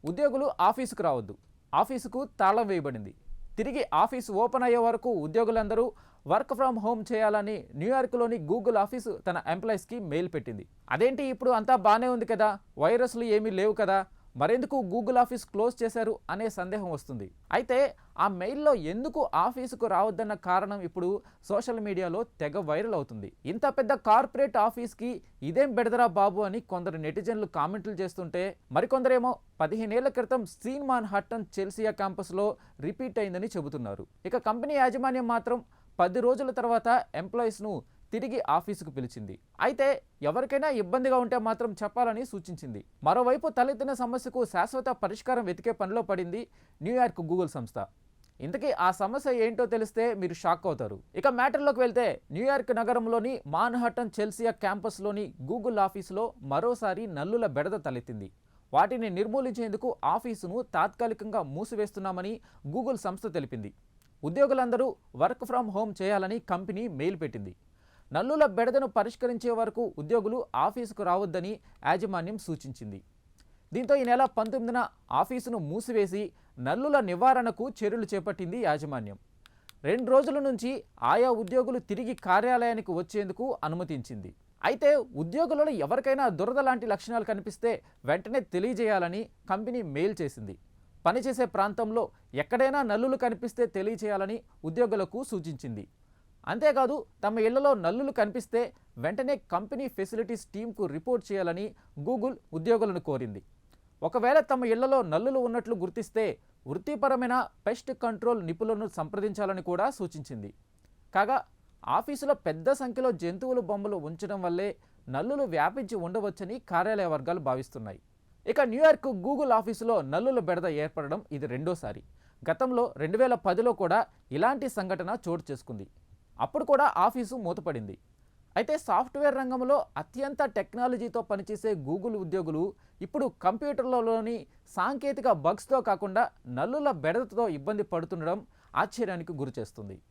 ఉద్యోగులు ఆఫీసుకు రావద్దు, ఆఫీసుకు తాళం వేయబడింది. తిరిగి ఆఫీసు ఓపెన్ అయ్యే వరకు ఉద్యోగులందరూ వర్క్ ఫ్రమ్ హోమ్ చేయాలని న్యూయార్క్లోని గూగుల్ ఆఫీసు తన ఎంప్లాయీస్కి మెయిల్ పెట్టింది. అదేంటి, ఇప్పుడు అంతా బాగానే ఉంది కదా, వైరస్లు ఏమీ లేవు కదా, మరెందుకు గూగుల్ ఆఫీస్ క్లోజ్ చేశారు అనే సందేహం వస్తుంది. అయితే ఆ మెయిల్లో ఎందుకు ఆఫీసుకు రావద్దన్న కారణం ఇప్పుడు సోషల్ మీడియాలో తెగ వైరల్ అవుతుంది. ఇంత పెద్ద కార్పొరేట్ ఆఫీస్కి ఇదేం బెడదరా బాబు అని కొందరు నెటిజన్లు కామెంట్లు చేస్తుంటే, మరికొందరేమో 15 ఏళ్ల క్రితం సీన్ మాన్హాటన్ చెల్సియా క్యాంపస్లో రిపీట్ అయిందని చెబుతున్నారు. ఇక కంపెనీ యాజమాన్యం మాత్రం 10 రోజుల తర్వాత ఎంప్లాయీస్ను తిరిగి ఆఫీసుకు పిలిచింది. అయితే ఎవరికైనా ఇబ్బందిగా ఉంటే మాత్రం చెప్పాలని సూచించింది. మరోవైపు తలెత్తిన సమస్యకు శాశ్వత పరిష్కారం వెతికే పనిలో పడింది న్యూయార్క్ గూగుల్ సంస్థ. ఇంతకీ ఆ సమస్య ఏంటో తెలిస్తే మీరు షాక్ అవుతారు. ఇక మ్యాటర్లోకి వెళ్తే, న్యూయార్క్ నగరంలోని మాన్హాటన్ చెల్సియా క్యాంపస్లోని గూగుల్ ఆఫీసులో మరోసారి నల్లుల బెడద తలెత్తింది. వాటిని నిర్మూలించేందుకు ఆఫీసును తాత్కాలికంగా మూసివేస్తున్నామని గూగుల్ సంస్థ తెలిపింది. ఉద్యోగులందరూ వర్క్ ఫ్రమ్ హోమ్ చేయాలని కంపెనీ మెయిల్ పెట్టింది. నల్లుల బెడదను పరిష్కరించే వరకు ఉద్యోగులు ఆఫీసుకు రావద్దని యాజమాన్యం సూచించింది. దీంతో ఈ నెల 19న ఆఫీసును మూసివేసి నల్లుల నివారణకు చర్యలు చేపట్టింది యాజమాన్యం. 2 రోజుల నుంచి ఆయా ఉద్యోగులు తిరిగి కార్యాలయానికి వచ్చేందుకు అనుమతించింది. అయితే ఉద్యోగులలో ఎవరికైనా దురద లాంటి లక్షణాలు కనిపిస్తే వెంటనే తెలియజేయాలని కంపెనీ మెయిల్ చేసింది. పనిచేసే ప్రాంతంలో ఎక్కడైనా నల్లులు కనిపిస్తే తెలియజేయాలని ఉద్యోగులకు సూచించింది. అంతేకాదు, తమ ఇళ్లలో నల్లులు కనిపిస్తే వెంటనే కంపెనీ ఫెసిలిటీస్ టీంకు రిపోర్ట్ చేయాలని గూగుల్ ఉద్యోగులను కోరింది. ఒకవేళ తమ ఇళ్లలో నల్లులు ఉన్నట్లు గుర్తిస్తే వృత్తిపరమైన పెస్ట్ కంట్రోల్ నిపుణులను సంప్రదించాలని కూడా సూచించింది. కాగా ఆఫీసులో పెద్ద సంఖ్యలో జంతువుల బొమ్మలు ఉంచడం వల్లే నల్లులు వ్యాపించి ఉండవచ్చని కార్యాలయ వర్గాలు భావిస్తున్నాయి. ఇక న్యూయార్క్ గూగుల్ ఆఫీసులో నల్లుల బెడద ఏర్పడడం ఇది రెండోసారి. గతంలో 2010లో కూడా ఇలాంటి సంఘటన చోటు చేసుకుంది. అప్పుడు కూడా ఆఫీసు మూతపడింది. అయితే సాఫ్ట్వేర్ రంగంలో అత్యంత టెక్నాలజీతో పనిచేసే గూగుల్ ఉద్యోగులు ఇప్పుడు కంప్యూటర్లలోని సాంకేతిక బగ్స్తో కాకుండా నల్లుల బెడదతో ఇబ్బంది పడుతుండడం ఆశ్చర్యానికి గురిచేస్తుంది.